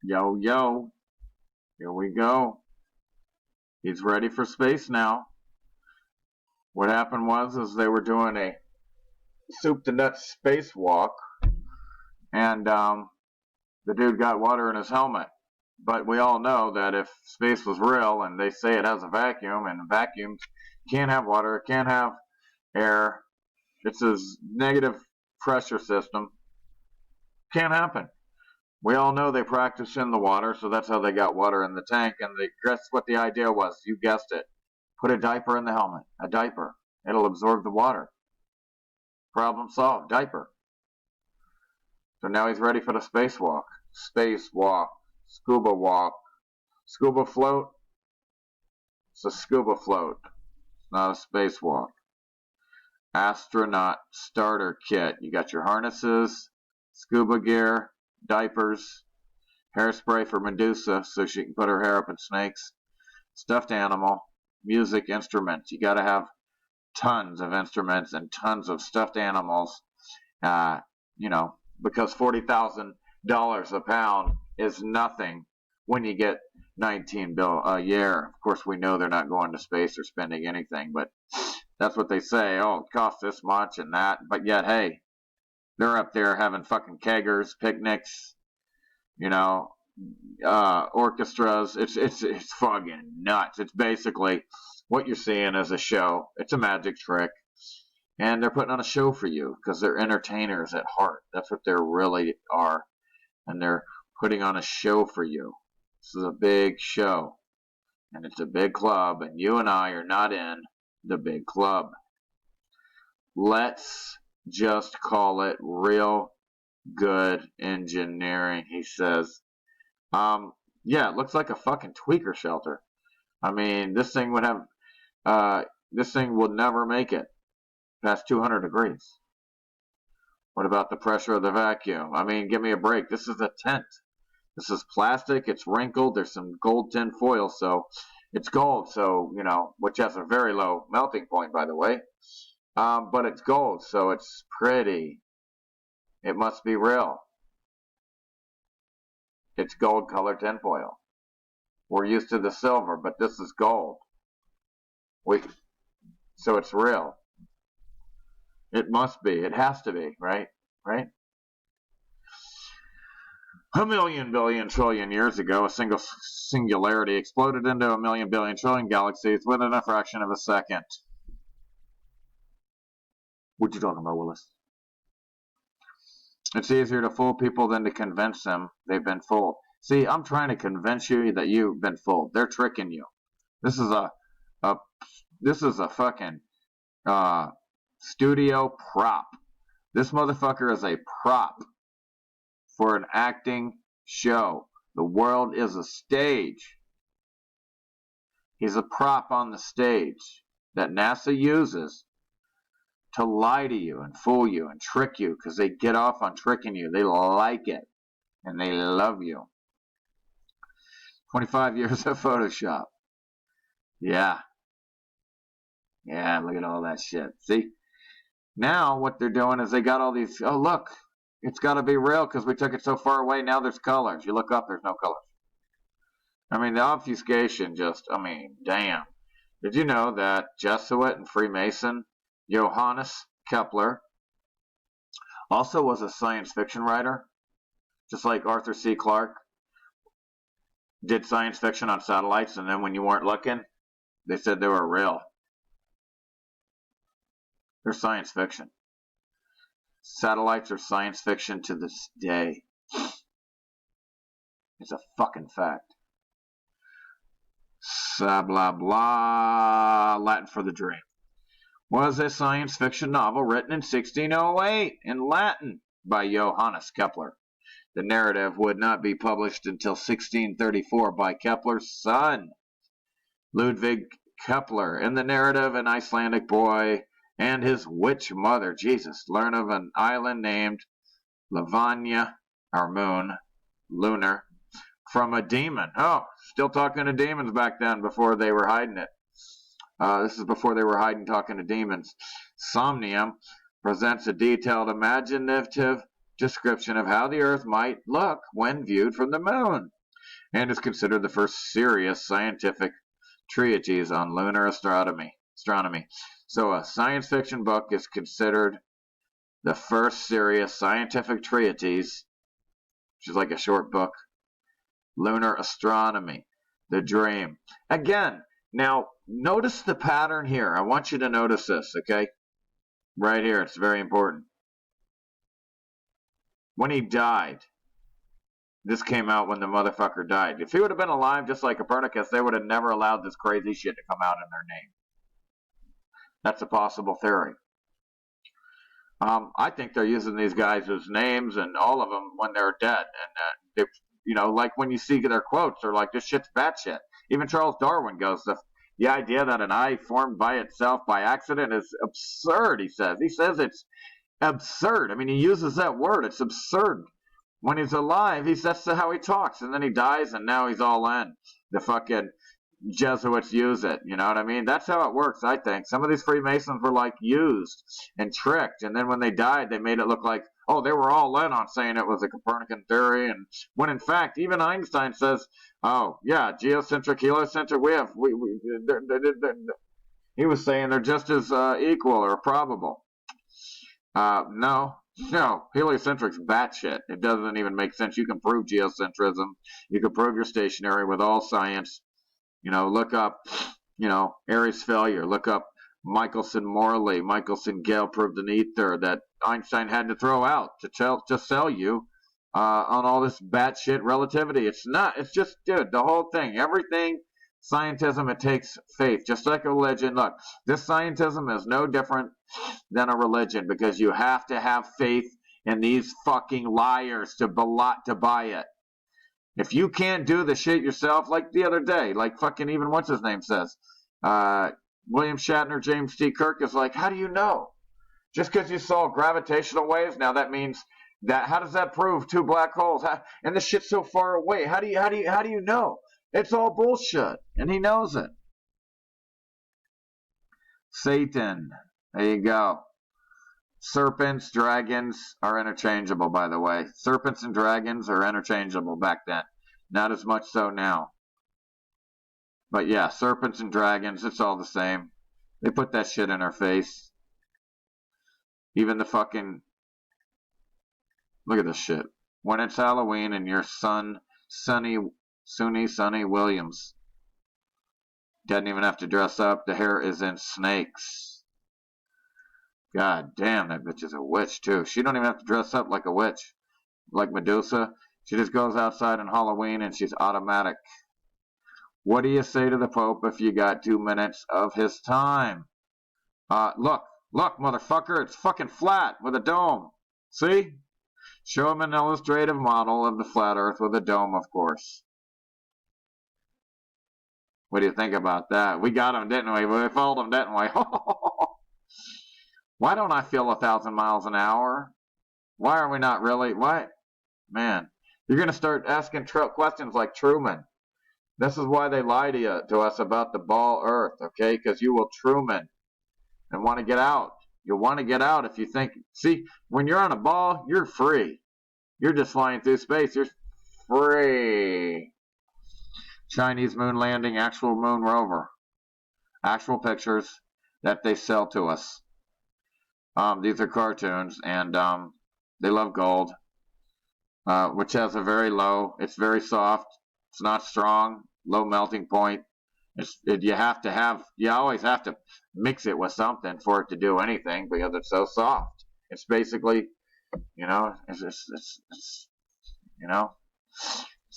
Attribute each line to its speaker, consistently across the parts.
Speaker 1: Yo, yo, here we go. He's ready for space now. What happened is they were doing a soup to nuts spacewalk, and the dude got water in his helmet. But we all know that if space was real, and they say it has a vacuum, and vacuums can't have water, it can't have air, it's a negative pressure system, can't happen. We all know they practice in the water, so that's how they got water in the tank. And guess what the idea was? You guessed it. Put a diaper in the helmet. A diaper. It'll absorb the water. Problem solved. Diaper. So now he's ready for the spacewalk. Spacewalk. Scuba walk. Scuba float. It's a scuba float. It's not a spacewalk. Astronaut starter kit. You got your harnesses, scuba gear, diapers, hairspray for Medusa so she can put her hair up in snakes, stuffed animal, music, instruments. You got to have tons of instruments and tons of stuffed animals, because $40,000 a pound is nothing when you get $19 billion a year. Of course, we know they're not going to space or spending anything, but that's what they say. Oh, it costs this much and that, but yet, hey, they're up there having fucking keggers, picnics, orchestras. It's fucking nuts. It's basically what you're seeing as a show. It's a magic trick, and they're putting on a show for you because they're entertainers at heart. That's what they really are, and they're putting on a show for you. This is a big show, and it's a big club, and you and I are not in the big club. Let's just call it real good engineering, he says. Yeah, it looks like a fucking tweaker shelter. I mean, this thing would never make it past 200 degrees. What about the pressure of the vacuum? I mean, give me a break. This is a tent. This is plastic. It's wrinkled. There's some gold tin foil, so it's gold. So, which has a very low melting point, by the way. But it's gold, so it's pretty. It must be real. It's gold colored tinfoil. We're used to the silver, but this is gold. So it's real. It must be. It has to be, right? Right? A million, billion, trillion years ago, a single singularity exploded into a million, billion, trillion galaxies within a fraction of a second. What you talking about, Willis? It's easier to fool people than to convince them they've been fooled. See, I'm trying to convince you that you've been fooled. They're tricking you. This is a fucking studio prop. This motherfucker is a prop for an acting show. The world is a stage. He's a prop on the stage that NASA uses to lie to you and fool you and trick you because they get off on tricking you. They like it and they love you. 25 years of Photoshop. Yeah. Yeah, look at all that shit. See? Now what they're doing is they got all these, oh look, it's got to be real because we took it so far away. Now there's colors. You look up, there's no colors. I mean, the obfuscation damn. Did you know that Jesuit and Freemason Johannes Kepler also was a science fiction writer, just like Arthur C. Clarke did science fiction on satellites, and then when you weren't looking, they said they were real. They're science fiction. Satellites are science fiction to this day. It's a fucking fact. Blah, blah, Latin for the Dream was a science fiction novel written in 1608 in Latin by Johannes Kepler. The narrative would not be published until 1634 by Kepler's son, Ludwig Kepler. In the narrative, an Icelandic boy and his witch mother, Jesus, learn of an island named Lavania, our moon, lunar, from a demon. Oh, still talking to demons back then before they were hiding it. This is before they were hiding talking to demons. Somnium presents a detailed, imaginative description of how the Earth might look when viewed from the moon, and is considered the first serious scientific treatise on lunar astronomy. So a science fiction book is considered the first serious scientific treatise, which is like a short book, lunar astronomy, the dream. Again, now notice the pattern here. I want you to notice this, okay? Right here, it's very important. When he died, this came out when the motherfucker died. If he would have been alive just like Copernicus, they would have never allowed this crazy shit to come out in their name. That's a possible theory. I think they're using these guys as names and all of them when they're dead. And they, you know, like when you see their quotes, they're like, this shit's batshit. Even Charles Darwin goes, the idea that an eye formed by itself by accident is absurd, he says. He says it's absurd. I mean, he uses that word. It's absurd. When he's alive, that's how he talks. And then he dies, and now he's all in. The fucking Jesuits use it. You know what I mean? That's how it works, I think. Some of these Freemasons were like used and tricked. And then when they died, they made it look like, oh, they were all in on saying it was a Copernican theory. And when in fact, even Einstein says, oh, yeah, geocentric, heliocentric, he was saying they're just as equal or probable. No, heliocentric's batshit. It doesn't even make sense. You can prove geocentrism. You can prove you're stationary with all science. You know, look up, Airy's failure. Look up Michelson-Morley. Michelson-Gale proved an ether that Einstein had to throw out to sell you on all this batshit relativity. It's not. It's just, dude, the whole thing, everything. Scientism, it takes faith, just like a religion. Look, this scientism is no different than a religion because you have to have faith in these fucking liars to buy it. If you can't do the shit yourself, like the other day, like fucking even what's his name says, William Shatner, James T. Kirk is like, how do you know? Just because you saw gravitational waves, now that means that. How does that prove two black holes? And the shit's so far away. How do you know? It's all bullshit, and he knows it. Satan. There you go. Serpents, dragons are interchangeable, by the way. Serpents and dragons are interchangeable back then. Not as much so now. But yeah, serpents and dragons, it's all the same. They put that shit in our face. Even the fucking... Look at this shit. When it's Halloween and your son, Sonny Williams, doesn't even have to dress up. The hair is in snakes. God damn, that bitch is a witch, too. She don't even have to dress up like a witch. Like Medusa. She just goes outside on Halloween and she's automatic. What do you say to the Pope if you got 2 minutes of his time? Look, motherfucker, it's fucking flat with a dome. See? Show him an illustrative model of the flat earth with a dome, of course. What do you think about that? We got him, didn't we? We fooled him, didn't we? Why don't I feel 1,000 miles an hour? Why are we not really? What? Man, you're going to start asking questions like Truman. This is why they lie to us about the ball earth, okay? Because you will Truman and want to get out. You'll want to get out if you think, see, when you're on a ball, you're free. You're just flying through space. You're free. Chinese moon landing, actual moon rover. Actual pictures that they sell to us. These are cartoons, and they love gold, which has a very low, it's very soft, it's not strong, low melting point. You always have to mix it with something for it to do anything because it's so soft. It's basically, it's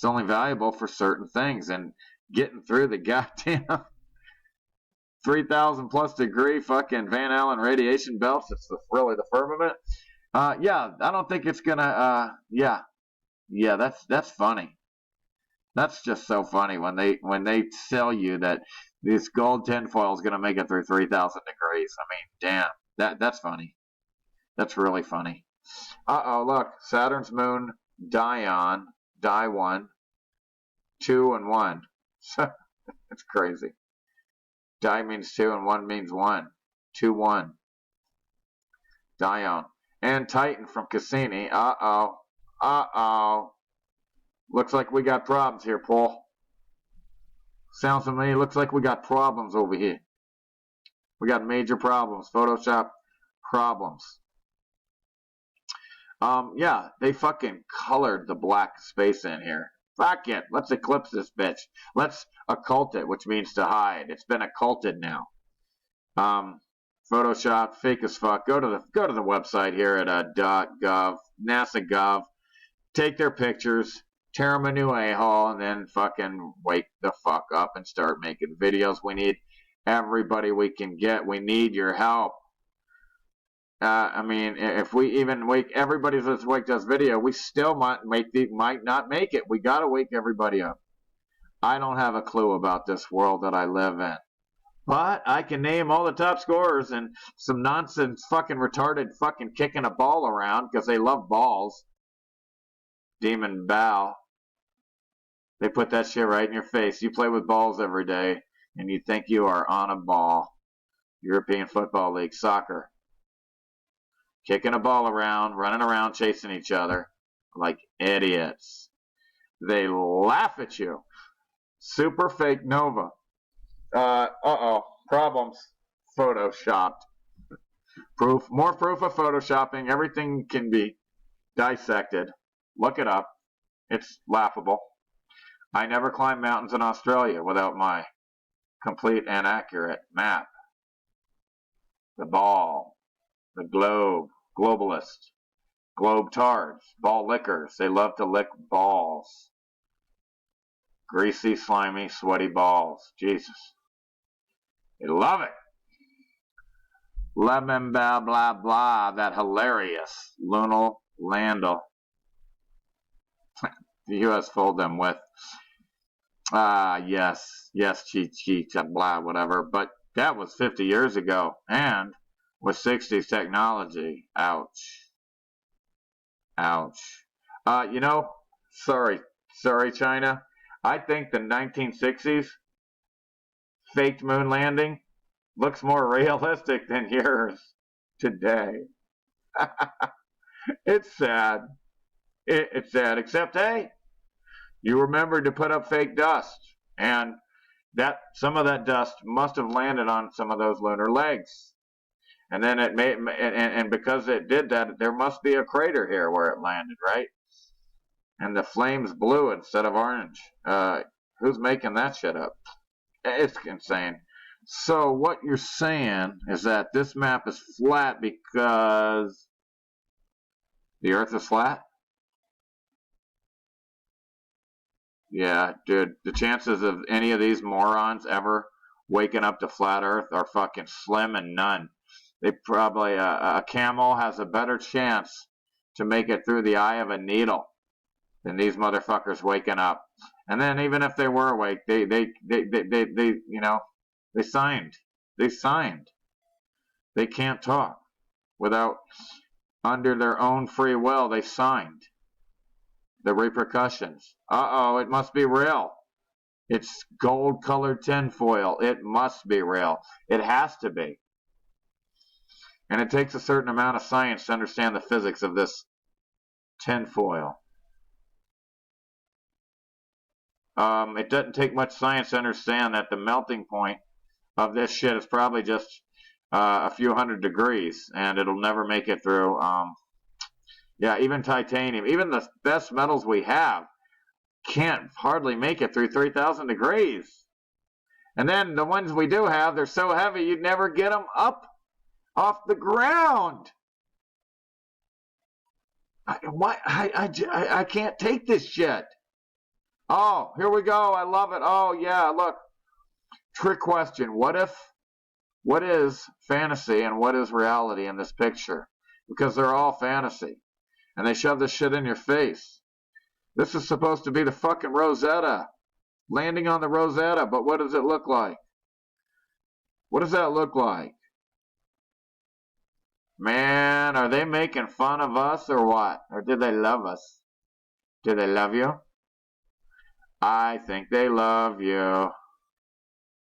Speaker 1: only valuable for certain things, and getting through the goddamn 3,000 plus degree fucking Van Allen radiation belts, it's really the firmament. Yeah, I don't think it's gonna, yeah, that's funny. That's just so funny when they tell you that this gold tinfoil is gonna make it through 3,000 degrees. I mean, damn, that's funny. That's really funny. Look, Saturn's moon, Dione, Die 1, 2 and 1. It's crazy. Die means 2 and 1 means 1. 2, 1. Dione. and Titan from Cassini. Uh-oh. Uh-oh. Looks like we got problems here, Paul. Sounds to me, looks like we got problems over here. We got major problems. Photoshop problems. Yeah, they fucking colored the black space in here. Fuck it. Let's eclipse this bitch. Let's occult it, which means to hide. It's been occulted now. Photoshop, fake as fuck. Go to the website here at .gov, NASA Gov. Take their pictures, tear them a new a-hole, and then fucking wake the fuck up and start making videos. We need everybody we can get. We need your help. I mean, if we even wake everybody that's waked us video, we still might not make it. We gotta wake everybody up. I don't have a clue about this world that I live in, but I can name all the top scorers and some nonsense fucking retarded fucking kicking a ball around because they love balls. Demon Bow. They put that shit right in your face. You play with balls every day, and you think you are on a ball. European Football League, soccer. Kicking a ball around, running around, chasing each other like idiots. They laugh at you. Super fake Nova. Uh-oh. Problems. Photoshopped. More proof of photoshopping. Everything can be dissected. Look it up. It's laughable. I never climb mountains in Australia without my complete and accurate map. The ball. The globe. Globalist. Globe-tards. Ball lickers. They love to lick balls. Greasy, slimy, sweaty balls. Jesus. They love it. Lemon blah blah blah. That hilarious lunar lander. The U.S. fooled them with. Yes, cheat, blah, whatever. But that was 50 years ago. And with 60s technology. Ouch. Ouch. Sorry, China. I think the 1960s faked moon landing looks more realistic than yours today. It's sad. It's sad, except, hey, you remembered to put up fake dust, and that some of that dust must have landed on some of those lunar legs. And then it made, and because it did that, there must be a crater here where it landed, right? And the flame's blue instead of orange. Who's making that shit up? It's insane. So what you're saying is that this map is flat because the Earth is flat? Yeah, dude, the chances of any of these morons ever waking up to flat Earth are fucking slim and none. They probably, a camel has a better chance to make it through the eye of a needle than these motherfuckers waking up. And then even if they were awake, they signed. They signed. They can't talk without, under their own free will, they signed. The repercussions. Uh-oh, it must be real. It's gold-colored tinfoil. It must be real. It has to be. And it takes a certain amount of science to understand the physics of this tinfoil. It doesn't take much science to understand that the melting point of this shit is probably just a few hundred degrees, and it'll never make it through. Yeah, even titanium, even the best metals we have, can't hardly make it through 3,000 degrees. And then the ones we do have, they're so heavy you'd never get them up off the ground. I can't take this shit. Oh, here we go. I love it. Oh, yeah, look. Trick question. What is fantasy and what is reality in this picture? Because they're all fantasy. And they shove this shit in your face. This is supposed to be the fucking Rosetta. Landing on the Rosetta, but what does it look like? What does that look like? Man, are they making fun of us or what? Or did they love us? Do they love you? I think they love you.